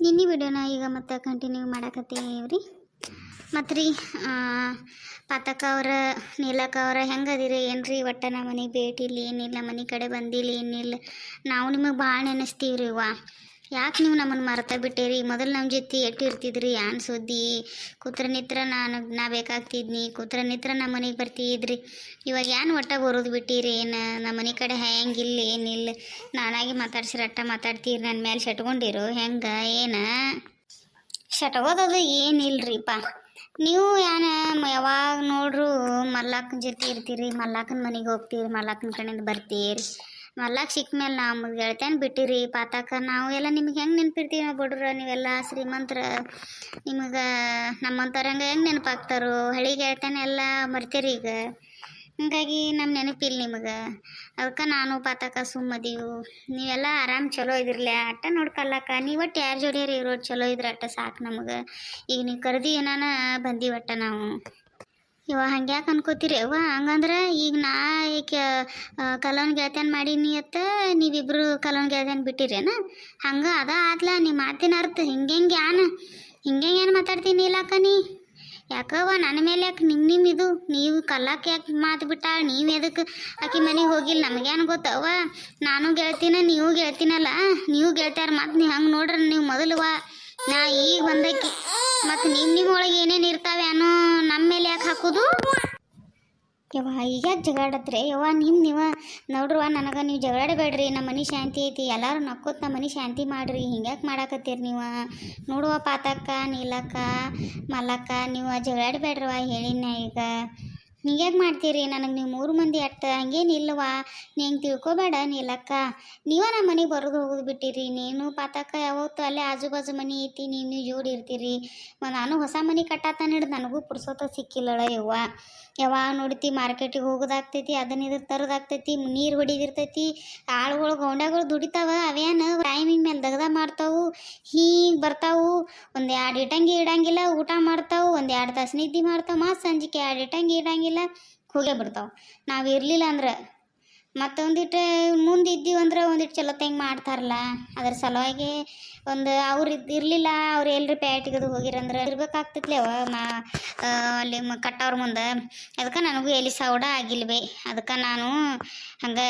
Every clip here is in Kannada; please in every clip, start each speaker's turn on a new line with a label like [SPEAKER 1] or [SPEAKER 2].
[SPEAKER 1] ನಿನ್ನೆ ವಿಡಿಯೋನ ಈಗ ಮತ್ತೆ ಕಂಟಿನ್ಯೂ ಮಾಡಕತ್ತೀವ್ರಿ. ಮತ್ತು ರೀ ಪಾತಕ ಅವ್ರ ನೀಲಕ್ಕ ಅವ್ರ ಹೆಂಗದಿರಿ ಏನ್ರಿ? ಒಟ್ಟು ನಮ್ಮ ಮನೆಗೆ ಭೇಟಿ ಇಲ್ಲ, ಏನಿಲ್ಲ, ಮನೆ ಕಡೆ ಬಂದಿಲ್ಲ, ಏನಿಲ್ಲ. ನಾವು ನಿಮಗೆ ಭಾಳ ನೆನೆಸ್ತೀವ್ರಿ. ಯಾಕೆ ನೀವು ನಮ್ಮನ್ನು ಮರ್ತಾ ಬಿಟ್ಟೇರಿ? ಮೊದಲು ನಮ್ಮ ಜೊತೆ ಎಟ್ಟು ಇರ್ತಿದ್ರಿ, ಏನ್ ಸುದ್ದಿ? ಕೂತ್ರ ನಿತ್ರ ನಾ ಬೇಕಾಗ್ತಿದ್ನಿ, ಕೂತ್ರ ನಿತ್ರ ನಮ್ಮ ಮನೆಗೆ ಬರ್ತಿದ್ರಿ. ಇವಾಗ ಏನು ಒಟ್ಟ ಬರೋದು ಬಿಟ್ಟಿರಿ? ಏನು ನಮ್ಮ ಮನೆ ಕಡೆ ಹೆಂಗಿಲ್ಲ, ಏನಿಲ್ಲ. ನಾನಾಗಿ ಮಾತಾಡ್ಸಿರ ಅಟ್ಟ ಮಾತಾಡ್ತೀರಿ, ನನ್ನ ಮೇಲೆ ಶಟ್ಕೊಂಡಿರು ಹೆಂಗೆ? ಏನು ಶಟ್ಗೋದದು ಏನಿಲ್ರಿಪ್ಪ. ನೀವು ಯಾವಾಗ ನೋಡ್ರು ಮಲ್ಲಾಕನ ಜೊತೆ ಇರ್ತೀರಿ, ಮಲ್ಲಾಕನ ಮನೆಗೆ ಹೋಗ್ತೀರಿ, ಮಲ್ಲಾಕನ ಕಡೆಯಿಂದ ಬರ್ತೀರಿ. ಮಲ್ಲಾಕ್ ಸಿಕ್ಕ ಮೇಲೆ ನಮ್ಗೆ ಗೆಳತ್ಯಾನ ಬಿಟ್ಟಿರಿ ಪಾತಕ. ನಾವು ಎಲ್ಲ ನಿಮ್ಗೆ ಹೆಂಗೆ ನೆನಪಿರ್ತೀವಿ? ನಾವು ಬಡ್ರ, ನೀವೆಲ್ಲ ಶ್ರೀಮಂತರ, ನಿಮಗೆ ನಮ್ಮಂಥವ್ರಂಗೆ ಹೆಂಗೆ ನೆನಪಾಗ್ತಾರೋ? ಹಳಿ ಗೆಳತ್ಯಾನ ಎಲ್ಲ ಮರ್ತೀರಿ ಈಗ. ಹಂಗಾಗಿ ನಮ್ಮ ನೆನಪಿಲ್ಲ ನಿಮಗೆ. ಅದಕ್ಕೆ ನಾನು ಪಾತಕ ಸುಮ್ಮದೀವು. ನೀವೆಲ್ಲ ಆರಾಮ್ ಚಲೋ ಇದ್ರಲ್ಲ, ಅಟ್ಟ ನೋಡ್ಕಲ್ಲಕ್ಕ. ನೀವು ಒಟ್ಟು ಯಾರ ಜೋಡಿಯಾರ ಇರೋದು ಚಲೋ ಇದ್ರೆ ಅಟ್ಟ ಸಾಕು ನಮಗೆ. ಈಗ ನೀವು ಕರೆದಿ ಏನಾನ ಬಂದೀವಿ ಒಟ್ಟ ನಾವು. ಹಂಗ್ಯಾಕೆ ಅನ್ಕೋತೀರಿ ಹಂಗಂದ್ರೆ ಈಗ ನಾ ಕಲೋನ್ ಗೆಳತ್ಯಾನ ಮಾಡೀನಿ ಅತ್ತ ನೀವಿಬ್ರು ಕಲೋನ್ ಗೆಳತ್ಯಾನ ಬಿಟ್ಟಿರೇನ? ಹಂಗೆ ಅದ ಆತ್ಲ ನೀ ಮಾಡ್ತೀನಿ ಅರ್ಥ. ಹಿಂಗೆ ಏನು ಮಾತಾಡ್ತೀನಿ ಇಲ್ಲಕ್ಕ ನೀ? ಯಾಕವ್ವ ನನ್ನ ಮೇಲೆ ಯಾಕೆ ನಿಮ್ಮ ಇದು? ನೀವು ಕಲ್ಲಾಕ ಯಾಕೆ ಮಾತು ಬಿಟ್ಟಾಳ? ನೀವು ಎದಕ್ಕೆ ಆಕಿ ಮನೆಗೆ ಹೋಗಿಲ್ಲ? ನಮಗೇನು ಗೊತ್ತವ? ನಾನು ಗೆಳ್ತೀನ, ನೀವು ಗೆಳ್ತೀನಲ್ಲ, ನೀವು ಗೆಳ್ತ್ಯಾರ. ಮತ್ತು ನೀವು ಹಂಗೆ ನೋಡ್ರಿ, ನೀವು ಮೊದಲು ನಾ ಈಗ ಬಂದಕ್ಕೆ ಮತ್ತು ನಿಮ್ಮ ಒಳಗೆ ಏನೇನು ಇರ್ತಾವೆ ಅನ್ನೋ ನಮ್ಮ ಮೇಲೆ ಯಾಕೆ ಹಾಕೋದು? ಈಗ ಜಗಾಡತ್ರಿ ನೀವು ನೋಡ್ರವ. ನನಗೆ ನೀವು ಜಗಾಡಬೇಡ್ರಿ, ನಮ್ಮ ಮನೆ ಶಾಂತಿ ಐತಿ, ಎಲ್ಲರೂ ನಕ್ಕೋತ ನಮ್ಮ ಮನೆ ಶಾಂತಿ ಮಾಡಿರಿ. ಹಿಂಗ್ಯಾಕೆ ಮಾಡಾಕತ್ತೀರಿ ನೀವು? ನೋಡುವ ಪಾತಕ್ಕ, ನೀಲಕ್ಕ, ಮಲ್ಲಕ್ಕ, ನೀವು ಜಗಾಡಬೇಡ್ರವ ಹೇಳಿನ. ಈಗ ಹಿಂಗ್ಯಾಕೆ ಮಾಡ್ತೀರಿ? ನನಗೆ ನೀವು 3 ಮಂದಿ ಅಟ್ಟ ಹಂಗೇನಿಲ್ಲವಾ? ನೀ ಹೆಂಗೆ ತಿಳ್ಕೊಬೇಡ ನೀಲಕ್ಕ. ನೀವ ನಮ್ಮ ಮನೆಗೆ ಬರೋದು ಹೋಗೋದು ಬಿಟ್ಟಿರಿ. ನೀನು ಪಾತಕ್ಕ ಯಾವತ್ತು ಅಲ್ಲೇ ಆಜು ಬಾಜು ಮನೆ ಐತಿ, ನೀವು ಜೋಡಿ ಇರ್ತೀರಿ. ನಾನು ಹೊಸ ಮನೆ ಕಟ್ಟಾತಾನ ಹಿಡ್ದು ನನಗೂ ಪುರ್ಸೋತ ಸಿಕ್ಕಿಲ್ಲಳ ಯಾವಾಗ ನೋಡ್ತಿ ಮಾರ್ಕೆಟಿಗೆ ಹೋಗೋದಾಗ್ತೈತಿ, ಅದನ್ನ ಇದ್ರ ತರೋದಾಗ್ತೈತಿ, ನೀರು ಹೊಡಿದಿರ್ತೈತಿ, ಆಳುಗಳು ಗೌಂಡ್ಯಾಗಳು ದುಡಿತಾವ. ಅವೇನು ಟೈಮಿಂಗ್ ಮೇಲೆ ದಗದ ಮಾಡ್ತಾವು, ಹೀಗೆ ಬರ್ತಾವು. 1-2 ಇಟಂಗಿ ಇಡಂಗಿಲ್ಲ, ಊಟ ಮಾಡ್ತಾವು, 1-2 ತಾಸು ನಿದ್ದೆ ಮಾಡ್ತಾವೆ. ಮತ್ತು ಸಂಜೆಗೆ 2 ಇಟಂಗಿ ಇಡಂಗಿಲ್ಲ, ಹೋಗೇ ಬಿಡ್ತಾವೆ. ನಾವು ಇರಲಿಲ್ಲ ಅಂದ್ರೆ ಮತ್ತೊಂದಿಟ್ಟು ಮುಂದೆ ಇದ್ದೀವಿ ಅಂದ್ರೆ ಒಂದಿಟ್ಟು ಚಲೋ ತಂಗೆ ಮಾಡ್ತಾರಲ್ಲ. ಅದ್ರ ಸಲುವಾಗಿ ಅವ್ರು ಇರಲಿಲ್ಲ, ಅವ್ರು ಎಲ್ರಿ ಪ್ಯಾಟಿಗದು ಹೋಗಿರಂದ್ರೆ ಇರ್ಬೇಕಾಗ್ತೈತ್ಲಿ ಅಲ್ಲಿ ಕಟ್ಟವ್ರ ಮುಂದೆ. ಅದಕ್ಕೆ ನನಗೂ ಎಲ್ಲಿ ಸೌಡ ಆಗಿಲ್ವೇ. ಅದಕ್ಕೆ ನಾನು ಹಂಗೆ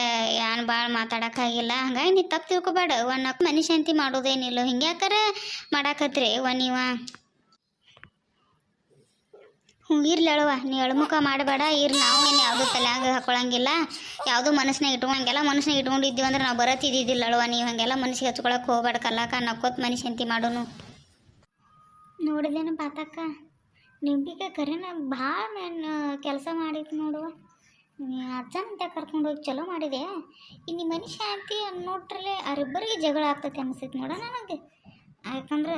[SPEAKER 1] ಏನು ಭಾಳ ಮಾತಾಡೋಕ್ಕಾಗಿಲ್ಲ. ಹಂಗಾಗಿ ನೀ ತಪ್ಪು ತಿಳ್ಕೊಬೇಡ. ಮನೆ ಶಾಂತಿ ಮಾಡೋದೇನಿಲ್ಲ. ಹಿಂಗ್ಯಾಕಾರ ಮಾಡಾಕತ್ರಿ ನೀವ? ಇರ್ಲಿ ಅಳವ, ನೀ ಅಳ್ಮುಖ ಮಾಡಬೇಡ. ನಾವು ಏನು ಯಾವುದೂ ತಲೆಯಾಗ ಹಾಕೊಳಂಗಿಲ್ಲ, ಯಾವುದೂ ಮನಸ್ಸಿನಾಗ ಇಟ್ಕೊಂಗೆಲ್ಲ ಮನಸ್ಸಿನಾಗ ಇಟ್ಕೊಂಡಿದ್ದೀವಿ ಅಂದ್ರೆ ನಾವು ಬರತ್ತಿದ್ದಿದ್ದಿಲ್ಲ ಅಳವ. ನೀವು ಹಾಗೆಲ್ಲ ಮನಸ್ಸಿಗೆ ಹಚ್ಕೊಳಕ್ಕೆ ಹೋಗ್ಬೇಡ. ಕಲ್ಲಾಕ ನಕ್ಕೋತ್ ಮನೆ ಶಾಂತಿ ಮಾಡೋನು. ನೋಡಿದೇನು ಪಾತಕ್ಕ, ನಿಂಬಿಕೆ ಕರೆನ ಭಾಳ ಕೆಲಸ ಮಾಡಿತ್ತು ನೋಡುವ. ಅಜ್ಜನಂತೆ ಕರ್ಕೊಂಡು ಹೋಗಿ ಚಲೋ ಮಾಡಿದೆ. ಇನ್ನು ಮನೆ ಶಾಂತಿ ನೋಡ್ರಲ್ಲೇ ಅವರಿಬ್ಬರಿಗೆ ಜಗಳ ಆಗ್ತೈತೆ ಅನಿಸ್ತೈತೆ ನೋಡ ನನಗೆ. ಯಾಕಂದ್ರೆ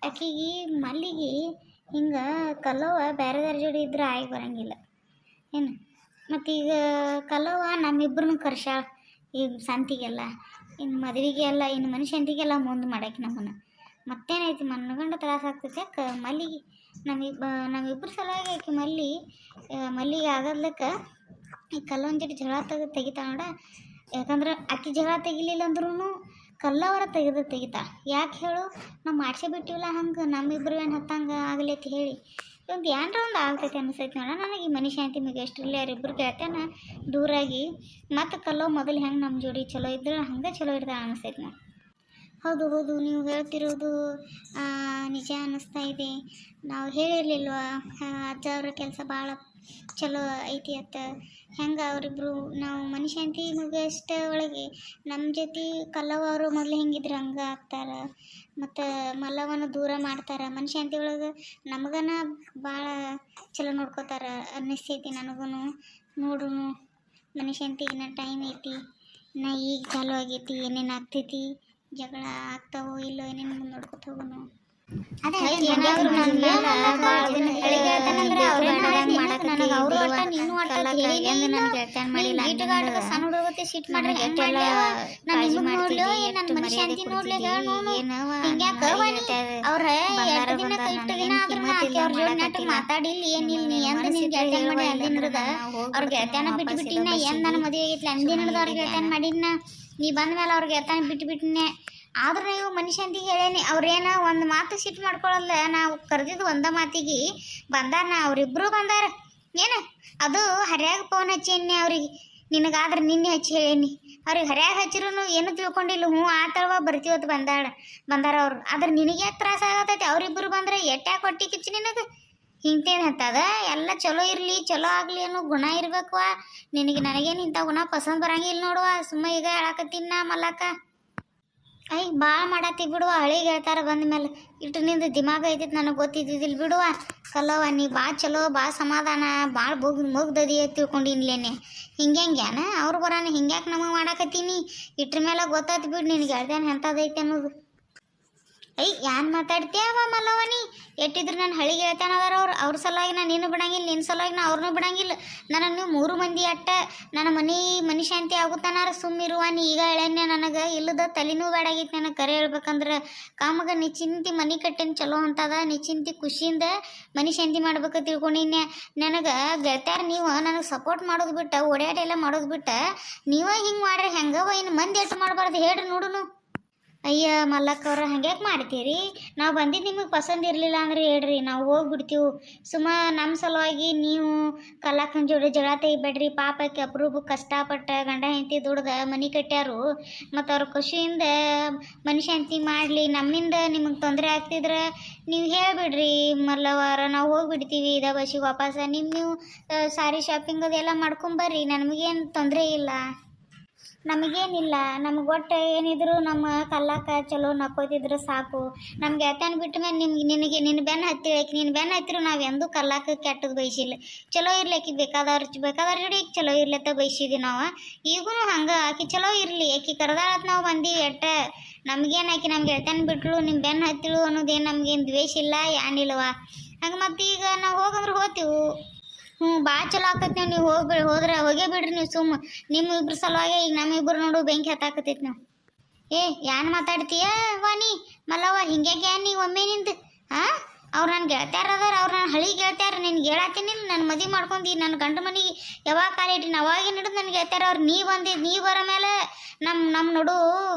[SPEAKER 1] ಆಕೆಗೆ ಮಲ್ಲಿಗೆ ಹಿಂಗೆ ಕಲ್ಲವ್ವ ಬೇರೆದಾರ ಜೋಡಿ ಇದ್ರೆ ಆಗಿ ಬರೋಂಗಿಲ್ಲ ಏನು. ಮತ್ತು ಈಗ ಕಲ್ಲವ್ವ ನಮ್ಮಿಬ್ಬರನ್ನು ಕರ್ಸ್ಯಾಳ ಈಗ ಸಂತಿಗೆಲ್ಲ, ಇನ್ನು ಮದುವೆಗೆ ಎಲ್ಲ, ಇನ್ನು ಮನೆ ಶಾಂತಿಗೆಲ್ಲ ಮುಂದೆ ಮಾಡಾಕಿ ನಮ್ಮನ್ನು. ಮತ್ತೇನೈತಿ ಮನ್ಗಂಡು ತ್ರಾಸ ಆಗ್ತೈತೆ. ಯಾಕೆ ಮಲ್ಲಿಗೆ ನಮ್ಮಿಬ್ಬರ ಸಲುವಾಗಿ ಆಕೆ ಮಲ್ಲಿಗೆ ಆಗದ್ಲಕ್ಕೆ ಈ ಕಲ್ಲೊಂದು ಜೊತೆ ಜಗಳ ತೆಗಿತಾಳ ನೋಡ. ಯಾಕಂದ್ರೆ ಆಕೆ ಜಗಳ ತೆಗಿಲಿಲ್ಲ ಅಂದ್ರೂ ಕಲ್ಲವರ ತೆಗಿತಾ. ಯಾಕೆ ಹೇಳು? ನಾವು ಮಾಡಿಸೇ ಬಿಟ್ಟಿವಲ್ಲ. ಹಂಗೆ ನಮ್ಮಿಬ್ಬರು ಏನು ಹತ್ತಂಗೆ ಆಗಲಿ ಅಂತ ಹೇಳಿ ಏನರ ಒಂದು ಆಗ್ತೈತೆ ಅನಿಸ್ತೈತಿ ನೋಡ ನನಗೆ. ಈ ಮನೆ ಶಾಂತಿ ಮಗೆ ಎಷ್ಟಿರಲಿ ಅವರಿಬ್ಬರು ಗೆಳತನ ದೂರಾಗಿ ಮತ್ತು ಕಲ್ಲೋ ಮೊದಲು ಹೆಂಗೆ ನಮ್ಮ ಜೋಡಿ ಚಲೋ ಇದ್ರೆ ಹಂಗೆ ಚಲೋ ಇರ್ತಾಳೆ ಅನಿಸ್ತೈತಿ ನಾವು. ಹೌದು, ನೀವು ಹೇಳ್ತಿರೋದು ನಿಜ ಅನ್ನಿಸ್ತಾ ಇದೆ. ನಾವು ಹೇಳಿರ್ಲಿಲ್ವ ಅಜ್ಜ ಅವ್ರ ಕೆಲಸ ಭಾಳ ಚಲೋ ಐತಿ ಅತ್ತ. ಹೆಂಗೆ ಅವರಿಬ್ಬರು ನಾವು ಮನೆ ಶಾಂತಿ ಮುಗಿಯಷ್ಟ ಒಳಗೆ ನಮ್ಮ ಜೊತೆ ಕಲ್ಲವ್ವ ಅವರು ಮೊದಲು ಹೆಂಗಿದ್ರು ಹಂಗೆ ಆಗ್ತಾರೆ. ಮತ್ತು ಮಲ್ಲವ್ವನ ದೂರ ಮಾಡ್ತಾರೆ. ಮನೆ ಶಾಂತಿ ಒಳಗೆ ನಮಗನ ಭಾಳ ಚಲೋ ನೋಡ್ಕೋತಾರೆ ಅನ್ನಿಸ್ತೈತಿ ನನಗೂ. ನೋಡ್ರು ಮನೆ ಶಾಂತಿಗಿನ್ನ ಟೈಮ್ ಐತಿ, ಈಗ ಚಾಲು ಆಗೈತಿ. ಏನೇನು ಆಗ್ತೈತಿ, ಜಗಳ ಆಗ್ತಾವೋ ಇಲ್ಲೋ, ಏನೇನು ಮುಂದೆ ನೋಡ್ಕೊತ ಹೋಗೋನು. ಮಾತಾಡಿಲ್ಲ ಏನಿಲ್ಲ ಅವ್ರ ಗೆಳತನ ಬಿಟ್ಟು ನನ್ನ ಮದುವೆ ಆಗೈತಿ ಅಂದಿನ ಅವ್ರ ಗೆಳತನ ಮಾಡಿನ. ನೀ ಬಂದ ಮೇಲೆ ಅವ್ರ ಗೆಳತನ ಬಿಟ್ಟು ಆದ್ರೆ ನೀವು ಮನುಷ್ಯಂತಿಗೆ ಹೇಳೇನಿ ಅವ್ರೇನ ಒಂದು ಮಾತು ಸಿಟ್ಟು ಮಾಡ್ಕೊಳ್ಳಲ್ಲ. ನಾವು ಕರೆದಿದ್ದು ಒಂದ ಮಾತಿಗೆ ಬಂದಾರ, ಅವರಿಬ್ರು ಬಂದಾರ. ಏನು ಅದು ಹರ್ಯಾಗ ಫೋನ್ ಹಚ್ಚೇನಿ ಅವ್ರಿಗೆ, ನಿನಗಾದ್ರೆ ನಿನ್ನೆ ಹಚ್ಚಿ ಹೇಳೇನಿ. ಅವ್ರಿಗೆ ಹರ್ಯಾಗ ಹಚ್ಚಿರೂ ಏನು ತಿಳ್ಕೊಂಡಿಲ್ಲ. ಹ್ಞೂ ಆತಳವ ಬರ್ತೀವತ್ತು ಬಂದಾರ ಅವ್ರು. ಆದ್ರೆ ನಿನಗೆ ಯಾಕೆ ತ್ರಾಸ ಆಗತೈತಿ? ಅವರಿಬ್ಬರು ಬಂದ್ರೆ ಎಟ್ಯಾಕೆ ಹೊಟ್ಟಿ ಕಿಚ್ಚಿ ನಿನಗೆ? ಹಿಂತೇನು ಹತ್ತದ ಎಲ್ಲ ಚಲೋ ಇರಲಿ ಚಲೋ ಆಗಲಿ ಅನ್ನೋ ಗುಣ ಇರ್ಬೇಕವ ನಿನಗೆ. ನನಗೇನು ಇಂಥ ಗುಣ ಪಸಂದ್ ಬರಂಗಿಲ್ಲ ನೋಡುವ. ಸುಮ್ಮ ಈಗ ಹೇಳಕತ್ತೀನಿ ನಾ ಮಲ್ಲಕ್ಕ. ಭಾಳ ಮಾಡತ್ತಿ ಬಿಡುವ. ಹಳಿಗೆ ಹೇಳ್ತಾರ ಬಂದ ಮೇಲೆ ಇಟ್ಟು ನಿಂದು ದಿಮಾಗ ಐತಿತ್ತು ನನಗೆ ಗೊತ್ತಿದ್ದಿದ್ದಿಲ್ಲ ಬಿಡುವ. ಕಲ್ಲವ ನೀ ಭಾಳ ಚಲೋ, ಭಾಳ ಸಮಾಧಾನ, ಭಾಳ ಮುಗ್ದದಿ ತಿಳ್ಕೊಂಡಿನ್ಲೇನೆ. ಹಿಂಗ್ಯಾನ ಅವ್ರು ಬರೋಣ ಹಿಂಗ್ಯಾಕೆ ನಮಗೆ ಮಾಡಾಕತ್ತೀನಿ? ಇಟ್ರ ಮೇಲೆ ಗೊತ್ತಾಯ್ತು ಬಿಡು ನಿನಗೆ ಹೇಳ್ದೇನು ಎಂಥದೈತೆ ಅನ್ನೋದು. ಯಾನ್ ಮಾತಾಡ್ತೀಯವ ಮಲ್ಲವನಿ? ಎಟ್ಟಿದ್ರು ನಾನು ಹಳಿಗೆ ಹೇಳ್ತಾನದಾರ ಅವ್ರ ಸಲುವಾಗಿ ನಾನು ನೀನು ಬಿಡಂಗಿಲ್ಲ, ನಿನ್ನ ಸಲುವಾಗಿ ನಾ ಅವ್ರನ್ನೂ ಬಿಡಂಗಿಲ್ಲ. ನಾನು ನೀವು 3 ಮಂದಿ ಅಟ್ಟ ನನ್ನ ಮನೆ ಶಾಂತಿ ಆಗುತ್ತಾನಾರ ಸುಮ್ಮಿರುವ. ನೀ ಈಗ ಹೇಳೇನೆ ನನಗೆ ಇಲ್ಲದ ತಲೆನೂ ಬೇಡಾಗಿತ್ತು. ನನಗೆ ಕರೆ ಹೇಳ್ಬೇಕಂದ್ರೆ ಕಾಮಗ ನಿಚಿಂತಿ ಮನೆ ಕಟ್ಟೇನು ಚಲೋ ಅಂತದ. ನಿಚಿಂತಿ ಖುಷಿಯಿಂದ ಮನೆ ಶಾಂತಿ ಮಾಡ್ಬೇಕು ತಿಳ್ಕೊಂಡಿನ್ನೆ. ನನಗೆ ಗೆಳತ್ಯಾರ ನೀವು ನನಗೆ ಸಪೋರ್ಟ್ ಮಾಡೋದು ಬಿಟ್ಟು ಓಡಾಟ ಮಾಡೋದು ಬಿಟ್ಟು ನೀವೇ ಹಿಂಗೆ ಮಾಡ್ರಿ ಹೆಂಗವ? ಇನ್ನು ಮಂದಿ ಎಷ್ಟು ಮಾಡಬಾರ್ದು ಹೇಳ್ರಿ ನೋಡುನು. ಅಯ್ಯ ಮಲ್ಲಕ್ಕವ್ರ ಹಂಗ್ಯಾಕೆ ಮಾಡ್ತೀರಿ? ನಾವು ಬಂದಿದ್ದು ನಿಮಗೆ ಪಸಂದ್ ಇರಲಿಲ್ಲ ಅಂದ್ರೆ ಹೇಳ್ರಿ, ನಾವು ಹೋಗ್ಬಿಡ್ತೀವಿ. ಸುಮ್ಮ ನಮ್ಮ ಸಲುವಾಗಿ ನೀವು ಕಲಾಕನ ಜೋಡಿ ಜಗಳ ತೆಗಿಬೇಡ್ರಿ. ಪಾಪಕ್ಕೆ ಅಪರೂಪ ಕಷ್ಟಪಟ್ಟ ಗಂಡ ಹೆಂಡತಿ ದುಡ್ದು ಮನೆ ಕಟ್ಟ್ಯಾರು. ಮತ್ತು ಅವ್ರ ಖುಷಿಯಿಂದ ಮನುಷ್ಯಂತಿ ಮಾಡಲಿ. ನಮ್ಮಿಂದ ನಿಮಗೆ ತೊಂದರೆ ಆಗ್ತಿದ್ರೆ ನೀವು ಹೇಳ್ಬಿಡ್ರಿ ಮಲ್ಲವಾರ, ನಾವು ಹೋಗ್ಬಿಡ್ತೀವಿ ಇದ ಬಸ್ಸಿಗೆ ವಾಪಸ್. ನೀವು ಸಾರಿ ಶಾಪಿಂಗ್ ಅದೆಲ್ಲ ಮಾಡ್ಕೊಂಬರ್ರಿ, ನಮಗೇನು ತೊಂದರೆ ಇಲ್ಲ. ನಮಗೇನಿಲ್ಲ. ನಮಗೆ ಒಟ್ಟು ಏನಿದ್ರು ನಮ್ಮ ಕಲ್ಲಾಕ ಚಲೋ ನಕ್ಕೋತಿದ್ರು ಸಾಕು. ನಮ್ಗೆ ಯಾತನ ಬಿಟ್ಟ ಮೇಲೆ ನಿನ್ನ ಬೆನ್ನು ಹತ್ತಿಳಕಿ, ನಿನ್ನ ಬೆನ್ನು ಹತ್ತಿರು ನಾವು ಎಂದೂ ಕಲ್ಲಾಕ ಕೆಟ್ಟದ್ದು ಬಯಸಿಲ್ಲ. ಚಲೋ ಇರ್ಲಿಕ್ಕೆ ಬೇಕಾದವ್ರ ಜೋಡಿ ಚಲೋ ಇರ್ಲತ್ತ ಬಯಸಿದ್ವಿ ನಾವು. ಈಗೂ ಹಂಗೆ ಆಕಿ ಚಲೋ ಇರಲಿ, ಆಕಿ ಕರೆದಾಳತ್ ನಾವು ಬಂದೀವಿ ಎಟ್ಟ. ನಮಗೇನು ಆಕಿ ನಮ್ಗೆ ಹೇಳ್ತಾನೆ ಬಿಟ್ರು, ನಿಮ್ಮ ಬೆನ್ನು ಹತ್ತಿಳು ಅನ್ನೋದೇನು ನಮಗೇನು ದ್ವೇಷ ಇಲ್ಲ ಏನಿಲ್ಲವ. ಹಂಗೆ ಮತ್ತು ಈಗ ನಾವು ಹೋಗಂದ್ರೆ ಹೋಗ್ತೀವಿ. ಭಾಳ ಚಲೋ ಆಕೈತಿ. ನೀವು ಹೋದ್ರೆ ಹೋಗೇ ಬಿಡ್ರಿ ನೀವು. ಸುಮ್ಮ ನಿಮ್ಮ ಇಬ್ರು ಸಲುವಾಗಿ ಈಗ ನಮ್ಮಿಬ್ರು ನೋಡು ಬೆಂಕಿ ಹತ್ತಾಕತೈತಿ ನಾವು. ಯಾನ್ ಮಾತಾಡ್ತೀಯ ವಾನಿ ಮಲ್ಲವ್ವ? ಹಿಂಗ್ಯಾಕೆ ನೀ ಒಮ್ಮೆ ನಿಂದು ಅವ್ರು ನನ್ನ ಗೆಳತ್ಯಾರ ಅದಾರ, ಅವ್ರು ನನ್ನ ಹಳಿ ಗೆಳತ್ಯಾರ. ನಿನ್ಗೆ ಹೇಳತ್ತೀನಿ ನನ್ನ ಮದುವೆ ಮಾಡ್ಕೊಂಡು ನನ್ನ ಗಂಡ ಮನೆಗೆ ಯಾವಾಗ ಕಾಲಿಟ್ಟಿನಿ ಅವಾಗೇ ಹಿಡಿದು ನನ್ನ ಗೆಳತ್ಯಾರ ಅವ್ರು. ನೀ ಬರೋ ಮೇಲೆ ನಮ್ಮ ನೋಡು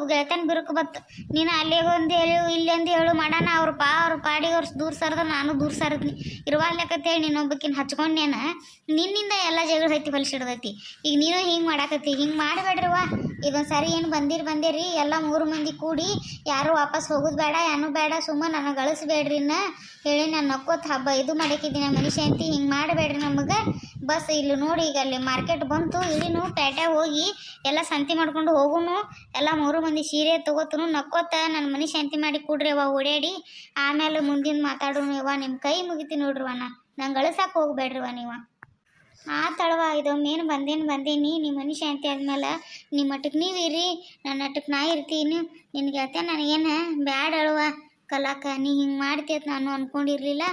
[SPEAKER 1] ಗೆಳತನ ಬಿರುಕು ಬತ್ತು. ನೀನು ಅಲ್ಲೇ ಒಂದು ಹೇಳು ಇಲ್ಲೊಂದು ಹೇಳು ಮಾಡೋಣ. ಅವ್ರ ಪಾಡಿಗೆ ಅವ್ರು ದೂರ ಸರಿದ್ರೆ ನಾನು ದೂರ ಸರಿದ್ನಿ. ಇರುವಾಗ್ಲಕತ್ತೇಳಿ ನೀನೊಬ್ಬಕಿನ ಹಚ್ಕೊಂಡೇನ ನಿನ್ನಿಂದ ಎಲ್ಲ ಜಗಳ ಹೈತಿ ಹೊಲಿಸಿಡ್ದೈತಿ. ಈಗ ನೀನು ಹಿಂಗೆ ಮಾಡಾಕತ್ತಿ. ಹಿಂಗೆ ಮಾಡಬೇಡ್ರಿವ. ಇದೊಂದು ಸರಿ ಏನು ಬಂದಿರಿ ಎಲ್ಲ 3 ಮಂದಿ ಕೂಡಿ. ಯಾರು ವಾಪಸ್ ಹೋಗೋದು ಬೇಡ, ಏನೂ ಬೇಡ. ಸುಮ್ಮನೆ ನನಗೆ ಗಳಿಸ್ಬೇಡ್ರಿ ಹೇಳಿ ನಾನು ನಕ್ಕೋತ ಹಬ್ಬ ಇದು ಮಾಡಕ್ಕಿದ್ದೀನಿ ಮನುಷ್ಯ ಅಂತ. ಹಿಂಗೆ ಮಾಡಬೇಡ್ರಿ ನಮಗೆ. ಬಸ್ ಇಲ್ಲಿ ನೋಡಿ ಈಗ ಅಲ್ಲಿ ಮಾರ್ಕೆಟ್ ಬಂತು, ಇಳಿನು ಪೇಟೆಗೆ ಹೋಗಿ ಎಲ್ಲ ಸಂತಿ ಮಾಡ್ಕೊಂಡು ಹೋಗುನು. ಎಲ್ಲ 3 ಮಂದಿ ಸೀರೆ ತೊಗೋತನು ನಕ್ಕೋತ ನನ್ನ ಮನೆ ಶಾಂತಿ ಮಾಡಿ ಕೊಡ್ರಿ ಅವ್ವ ಓಡಾಡಿ. ಆಮೇಲೆ ಮುಂದಿನ ಮಾತಾಡೋನು ಯವ್ವ. ನಿಮ್ಮ ಕೈ ಮುಗಿತೀನಿ ನೋಡ್ರಿವ. ನಂಗೆ ಗಳಿಸಕ್ಕೆ ಹೋಗ್ಬೇಡ್ರಿವ ನೀವು. ತಳವ ಇದೊಮ್ಮೇನು ಬಂದೇನಿ. ನಿಮ್ಮ ಮನೆ ಶಾಂತಿ ಆದ್ಮೇಲೆ ನಿಮ್ಮ ಮಟ್ಟಕ್ಕೆ ನೀವು ಇರಿ, ನನ್ನ ಮಟ್ಟಕ್ಕೆ ನಾ ಇರ್ತೀನಿ. ನಿನಗೆ ಹೇಳ್ತೆ ನನಗೇನು ಬ್ಯಾಡ ಅಳುವ ಕಲಾಕ. ನೀ ಹಿಂಗೆ ಮಾಡ್ತೀಯತ್ ನಾನು ಅಂದ್ಕೊಂಡಿರಲಿಲ್ಲ.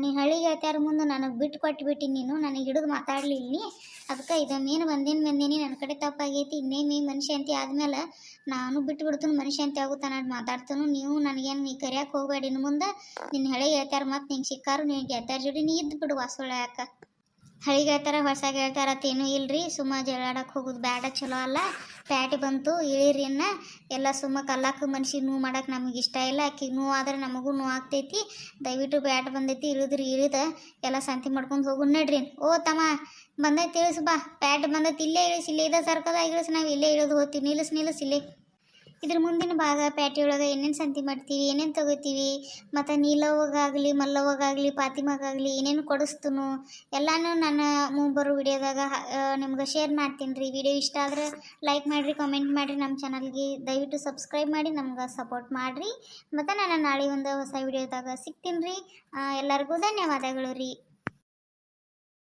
[SPEAKER 1] ನೀ ಹಳ್ಳಿಗೆ ಹೇಳ್ತಾರ ಮುಂದೆ ನನಗೆ ಬಿಟ್ಟು ಕೊಟ್ಬಿಟ್ಟು ನೀನು ನನಗೆ ಹಿಡಿದು ಮಾತಾಡಲಿಲ್ಲ. ಅದಕ್ಕೆ ಇದೊಮ್ಮೇನು ಬಂದೇನಿ. ನನ್ನ ಕಡೆ ತಪ್ಪಾಗೈತಿ. ಇನ್ನೇನು ಮನುಷ್ಯ ಅಂತಿ ಆದ್ಮೇಲೆ ನಾನು ಬಿಟ್ಟು ಬಿಡ್ತೀನಿ. ಮನುಷ್ಯ ಅಂತಿ ಆಗುತ್ತಾ ನಾನು ಮಾತಾಡ್ತಾನು. ನೀವು ನನಗೇನು ನೀ ಕರಿಯಕ್ಕೆ ಹೋಗಬೇಡಿ. ಇನ್ನು ಮುಂದೆ ನಿನ್ನ ಹಳ್ಳಿಗೆ ಹೇಳ್ತಾರ ಮತ್ತು ನಿಂಗೆ ಸಿಕ್ಕಾರು ನಿನಗೆ ಹೇಳ್ತಾರ ಜೋಡಿ ನೀ ಇದ್ದು ಬಿಡು ವಾಸೊಳ. ಯಾಕೆ ಹಳಿಗೆ ಹೇಳ್ತಾರ ಹೊಸಾಗ ಹೇಳ್ತಾರತ್ತೇನು ಇಲ್ರಿ. ಸುಮ್ಮ ಜಗಳಾಡಕ್ಕೆ ಹೋಗೋದು ಬೇಡ, ಚಲೋ ಅಲ್ಲ. ಪ್ಯಾಟಿ ಬಂತು ಇಳಿರಿ ಎಲ್ಲ. ಸುಮ್ಮ ಕಲ್ಲಾಕ ಮನ್ಸಿಗೆ ನೋವು ಮಾಡಕ್ಕೆ ನಮಗೆ ಇಷ್ಟ ಇಲ್ಲ. ಆಕಿಗೆ ನೋವು ಆದರೆ ನಮಗೂ ನೋವು ಆಗ್ತೈತಿ. ದಯವಿಟ್ಟು ಪ್ಯಾಟ್ ಬಂದೈತಿ ಇಳಿದ ಎಲ್ಲ ಸಂತಿ ಮಾಡ್ಕೊಂಡು ಹೋಗು ನಡ್ರಿ. ಓ ತಮ್ಮ ಬಂದೈತಿ ಇಳಿಸು ಬಾ. ಪ್ಯಾಟ್ ಬಂದೈತಿ ಇಲ್ಲೇ ಇಳಿಸಿ. ಇಲ್ಲೇ ಇದೆ ಸರ್ಕದ ಇಳಿಸಿ. ನಾವು ಇಲ್ಲೇ ಇಳಿದು ಹೋಗ್ತೀವಿ. ನಿಲ್ಲಿಸ್ ಇಲ್ಲೇ. ಇದ್ರ ಮುಂದಿನ ಭಾಗ ಪ್ಯಾಟಿ ಒಳಗೆ ಏನೇನು ಸಂತಿ ಮಾಡ್ತೀವಿ, ಏನೇನು ತೊಗೋತೀವಿ, ಮತ್ತು ನೀಲವ್ವಗಾಗಲಿ ಮಲ್ಲವ್ವಗಾಗಲಿ ಫಾತಿಮಾಗಾಗಲಿ ಏನೇನು ಕೊಡಿಸ್ತನು ಎಲ್ಲನೂ ನನ್ನ ಮುಂಬರೋ ವಿಡಿಯೋದಾಗ ನಿಮ್ಗೆ ಶೇರ್ ಮಾಡ್ತೀನಿ ರೀ. ವಿಡಿಯೋ ಇಷ್ಟ ಆದರೆ ಲೈಕ್ ಮಾಡಿರಿ, ಕಾಮೆಂಟ್ ಮಾಡಿರಿ. ನಮ್ಮ ಚಾನಲ್ಗೆ ದಯವಿಟ್ಟು ಸಬ್ಸ್ಕ್ರೈಬ್ ಮಾಡಿ ನಮ್ಗೆ ಸಪೋರ್ಟ್ ಮಾಡಿರಿ. ಮತ್ತು ನಾನು ನಾಳೆ ಒಂದು ಹೊಸ ವಿಡಿಯೋದಾಗ ಸಿಗ್ತೀನಿ ರೀ. ಎಲ್ಲರಿಗೂ ಧನ್ಯವಾದಗಳು ರೀ.